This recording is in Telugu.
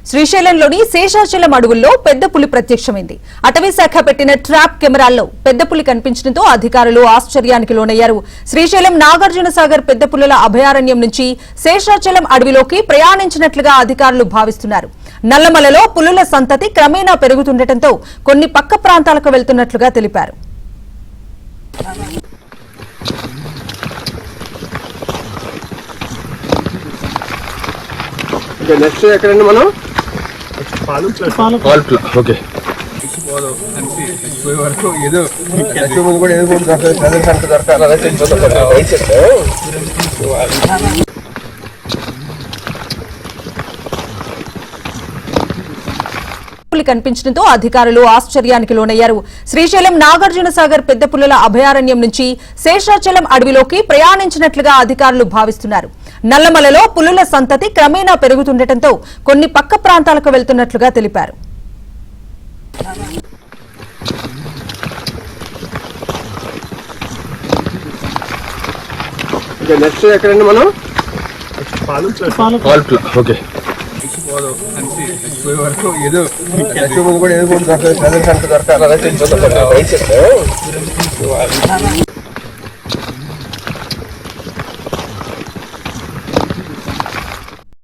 శ్రీశైలంలోని శేషాచలం అడవుల్లో పెద్ద పులి ప్రత్యక్షమైంది. అటవీ శాఖ పెట్టిన ట్రాప్ కెమెరాల్లో పెద్ద పులి కనిపించడంతో అధికారులు ఆశ్చర్యానికి లోనయ్యారు. శ్రీశైలం నాగార్జున సాగర్ పెద్ద పులుల అభయారణ్యం నుంచి శేషాచలం అడవిలోకి ప్రయాణించినట్లుగా అధికారులు భావిస్తున్నారు. నల్లమలలో పులుల సంతతి క్రమేణా పెరుగుతుండటంతో కొన్ని పక్క ప్రాంతాలకు వెళ్తున్నట్లుగా తెలిపారు. నెక్స్ట్ ఎక్కడండి మనం ఓకే వరకు ఏదో ముందు కూడా ఏదో కనిపించడంతో అధికారులు ఆశ్చర్యానికి లోనయ్యారు. శ్రీశైలం నాగార్జున సాగర్ పెద్ద పులుల అభయారణ్యం నుంచి శేషాచలం అడవిలోకి ప్రయాణించినట్లుగా అధికారులు భావిస్తున్నారు. నల్లమలలో పులుల సంతతి క్రమేణా పెరుగుతుండటంతో కొన్ని పక్క ప్రాంతాలకు వెళ్తున్నట్లుగా తెలిపారు. నెక్స్ట్ ఎక్కడండి మనం ఓకే వరకు ఏదో ముందు కూడా ఏదో దొరకాలి